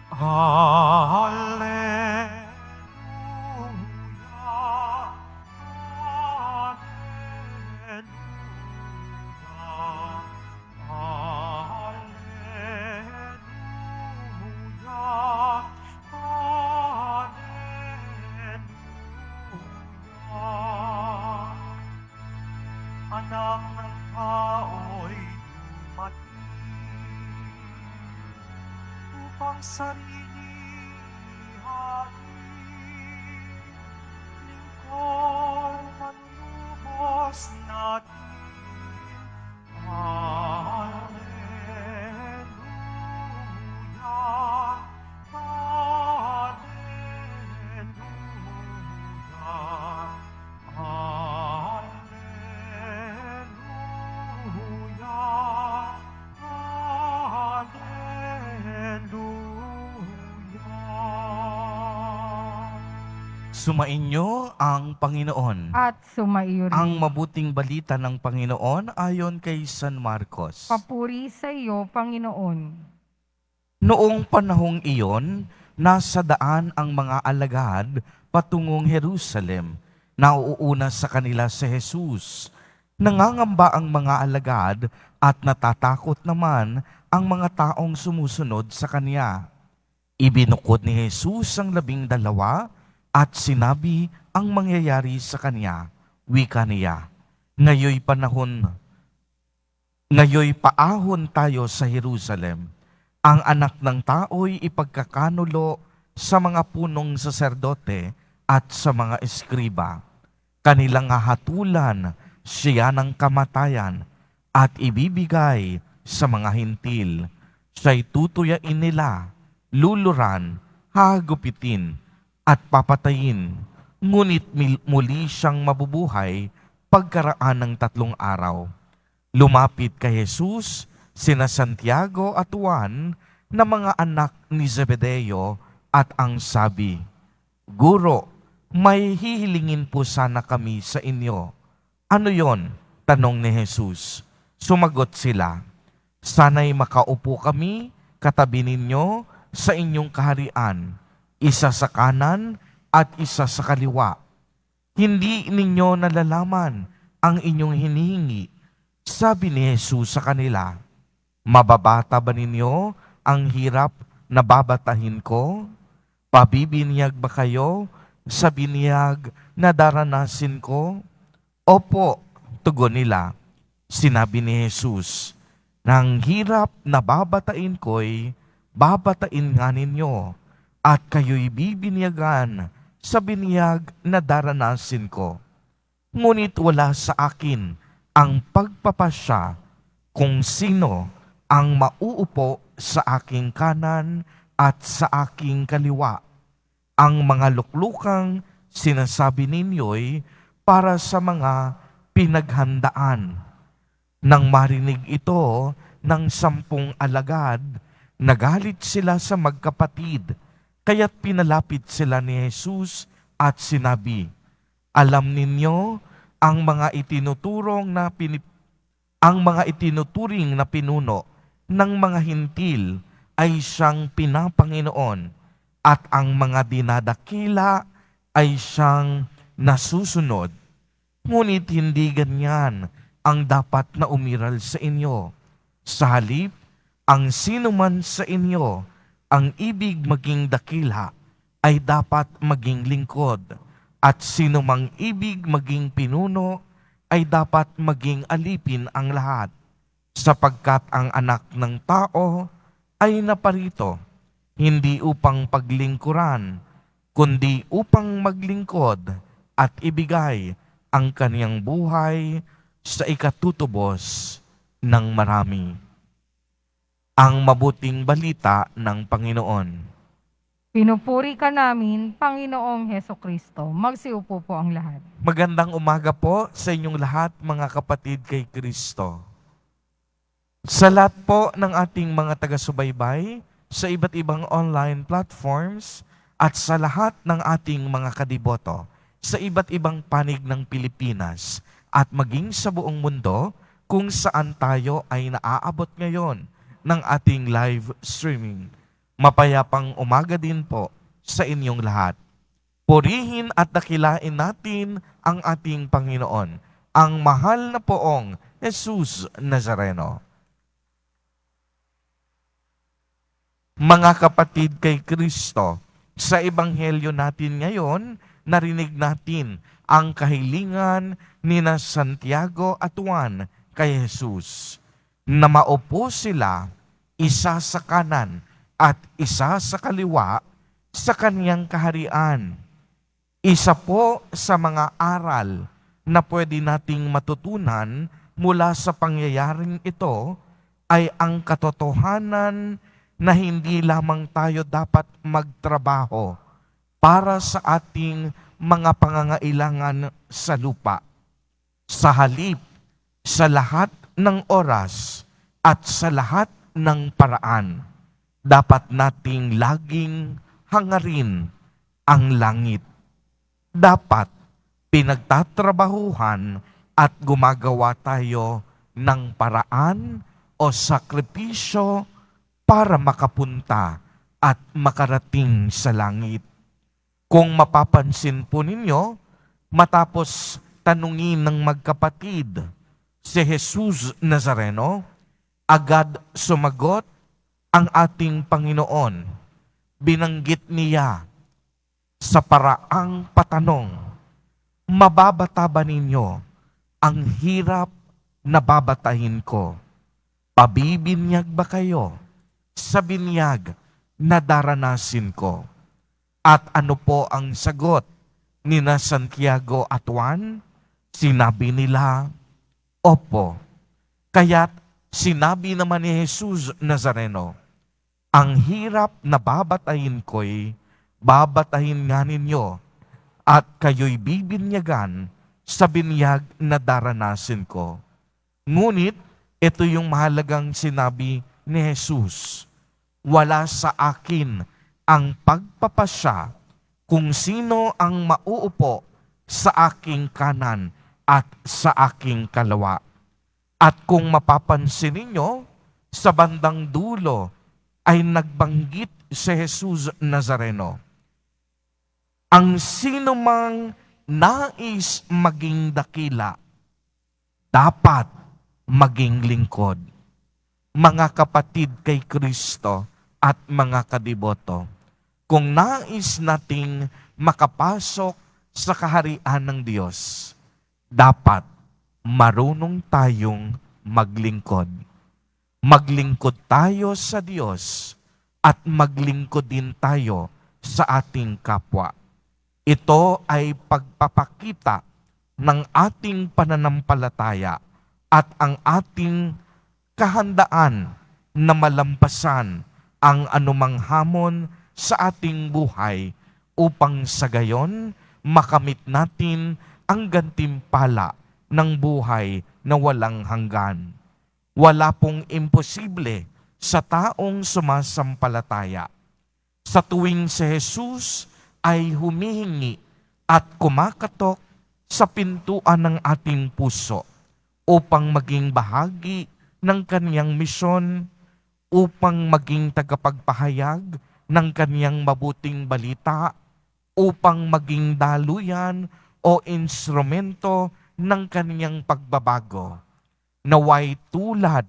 Hallelujah, hallelujah, hallelujah. Anak ng tao'y dumating upang sarili ihain, lingkod manlubos natin. Hallelujah, hallelujah, hallelujah, hallelujah. Sumainyo ang Panginoon. At sumaiyo Ang rin. mabuting balita ng Panginoon ayon kay San Marcos. Papuri sa iyo, Panginoon. Noong panahong iyon, nasa daan ang mga alagad patungong Jerusalem. Nauuna sa kanila si Jesus. Nangangamba ang mga alagad at natatakot naman ang mga taong sumusunod sa kanya. Ibinukod ni Jesus ang 12 at sinabi ang mangyayari sa kanya. Wika niya, ngayoy paahon tayo sa Jerusalem. Ang anak ng tao'y ipagkakanulo sa mga punong saserdote at sa mga eskriba. Kanilang hahatulan siya ng kamatayan at ibibigay sa mga hintil. Siya'y tutuyain nila, luluran, hagupitin, at papatayin. Ngunit muli siyang mabubuhay pagkaraan ng 3 araw. Lumapit kay Jesus sina Santiago at Juan na mga anak ni Zebedeo at ang sabi, Guro, may hihilingin po sana kami sa inyo. Ano yon? Tanong ni Jesus. Sumagot sila, sana'y makaupo kami katabi ninyo sa inyong kaharian, isa sa kanan at isa sa kaliwa. Hindi ninyo nalalaman ang inyong hinihingi. Sabi ni Jesus sa kanila, mababata ba ninyo ang hirap na babatahin ko? Pabibinyag ba kayo sa binyag na daranasin ko? Opo, tugon nila. Sinabi ni Jesus, nang hirap na babatain ko'y babatain nga ninyo, at kayo'y bibinyagan sa binyag na daranasin ko. Ngunit wala sa akin ang pagpapasya kung sino ang mauupo sa aking kanan at sa aking kaliwa. Ang mga luklukang sinasabi ninyo'y para sa mga pinaghandaan. Nang marinig ito ng 10 alagad, nagalit sila sa magkapatid, kaya't pinalapit sila ni Jesus at sinabi, alam ninyo ang mga itinuturing na pinuno ng mga hintil ay siyang pinapanginoon, at ang mga dinadakila ay siyang nasusunod. Ngunit hindi ganyan ang dapat na umiral sa inyo. Sa halip, ang sino man sa inyo ang ibig maging dakila ay dapat maging lingkod, at sino mang ibig maging pinuno ay dapat maging alipin ang lahat, sapagkat ang anak ng tao ay naparito, hindi upang paglingkuran, kundi upang maglingkod at ibigay ang kaniyang buhay sa ikatutubos ng marami. Ang mabuting balita ng Panginoon. Pinupuri ka namin, Panginoong Hesukristo. Magsiupo po ang lahat. Magandang umaga po sa inyong lahat, mga kapatid kay Kristo. Sa lahat po ng ating mga taga-subaybay, sa iba't ibang online platforms, at sa lahat ng ating mga kadiboto, sa iba't ibang panig ng Pilipinas, at maging sa buong mundo, kung saan tayo ay naaabot ngayon ng ating live streaming. Mapayapang umaga din po sa inyong lahat. Purihin at dakilain natin ang ating Panginoon, ang mahal na poong Jesus Nazareno. Mga kapatid kay Kristo, sa ebanghelyo natin ngayon, narinig natin ang kahilingan ni na Santiago at Juan kay Jesus na maupo sila isa sa kanan at isa sa kaliwa sa kaniyang kaharian. Isa po sa mga aral na pwede nating matutunan mula sa pangyayaring ito ay ang katotohanan na hindi lamang tayo dapat magtrabaho para sa ating mga pangangailangan sa lupa. Sa halip, sa lahat ng oras at sa lahat ng paraan, dapat nating laging hangarin ang langit. Dapat pinagtatrabahuhan at gumagawa tayo ng paraan o sakripisyo para makapunta at makarating sa langit. Kung mapapansin po ninyo, matapos tanungin ng magkapatid si Jesus Nazareno, agad sumagot ang ating Panginoon. Binanggit niya sa paraang patanong, mababata ba ninyo ang hirap na babatahin ko? Pabibinyag ba kayo sa binyag na daranasin ko? At ano po ang sagot ni na Santiago at Juan? Sinabi nila, opo. Kaya't sinabi naman ni Jesus Nazareno, ang hirap na babatahin ko'y babatahin nga ninyo at kayo'y bibinyagan sa binyag na daranasin ko. Ngunit ito yung mahalagang sinabi ni Jesus, wala sa akin ang pagpapasya kung sino ang mauupo sa aking kanan at sa aking kalawa. At kung mapapansin ninyo, sa bandang dulo ay nagbanggit si Jesus Nazareno. Ang sino mang nais maging dakila, dapat maging lingkod. Mga kapatid kay Kristo at mga kadiboto, kung nais nating makapasok sa kaharian ng Diyos, dapat marunong tayong maglingkod. Maglingkod tayo sa Diyos at maglingkod din tayo sa ating kapwa. Ito ay pagpapakita ng ating pananampalataya at ang ating kahandaan na malampasan ang anumang hamon sa ating buhay upang sa gayon makamit natin ang gantimpala ng buhay na walang hanggan. Wala pong imposible sa taong sumasampalataya. Sa tuwing si Jesus ay humihingi at kumakatok sa pintuan ng ating puso upang maging bahagi ng kaniyang misyon, upang maging tagapagpahayag ng kaniyang mabuting balita, upang maging daluyan o instrumento ng kaniyang pagbabago. Naway tulad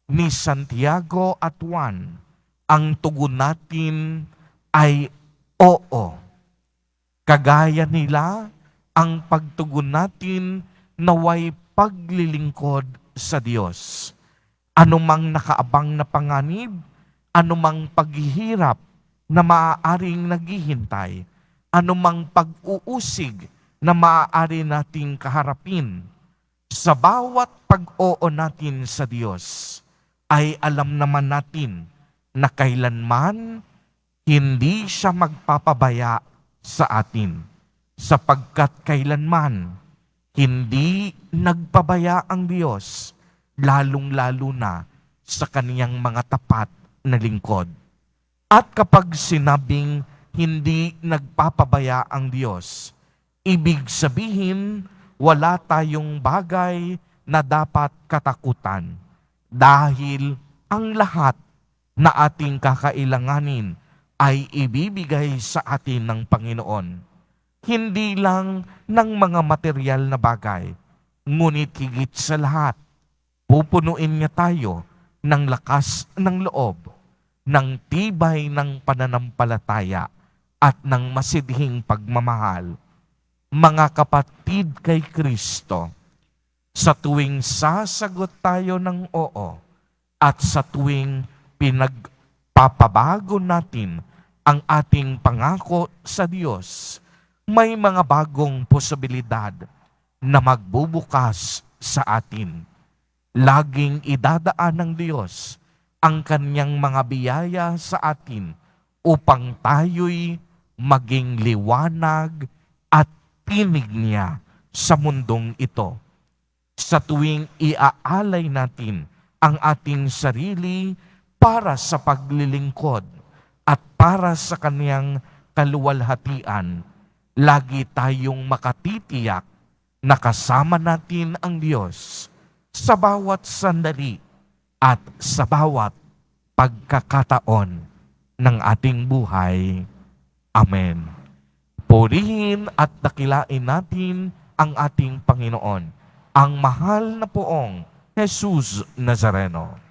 ni Santiago at Juan, ang tugon natin ay oo. Kagaya nila, ang pagtugon natin naway paglilingkod sa Diyos. Anumang nakaabang na panganib, anumang paghihirap na maaaring naghihintay, anumang pag-uusig na maaari nating kaharapin, sa bawat pag-oo natin sa Diyos, ay alam naman natin na kailanman hindi siya magpapabaya sa atin, sapagkat kailanman hindi nagpabaya ang Diyos, lalong-lalo na sa kaniyang mga tapat na lingkod. At kapag sinabing hindi nagpapabaya ang Diyos, ibig sabihin wala tayong bagay na dapat katakutan dahil ang lahat na ating kakailanganin ay ibibigay sa atin ng Panginoon. Hindi lang ng mga material na bagay, ngunit higit sa lahat, pupunuin niya tayo ng lakas ng loob, ng tibay ng pananampalataya, at ng masidhing pagmamahal. Mga kapatid kay Kristo, sa tuwing sasagot tayo ng oo, at sa tuwing pinagpapabago natin ang ating pangako sa Diyos, may mga bagong posibilidad na magbubukas sa atin. Laging idadaan ng Diyos ang kanyang mga biyaya sa atin upang tayo'y maging liwanag at tinig niya sa mundong ito. Sa tuwing iaalay natin ang ating sarili para sa paglilingkod at para sa kaniyang kaluwalhatian, lagi tayong makatitiyak na kasama natin ang Diyos sa bawat sandali at sa bawat pagkakataon ng ating buhay. Amen. Purihin at dakilain natin ang ating Panginoon, ang mahal na poong Jesus Nazareno.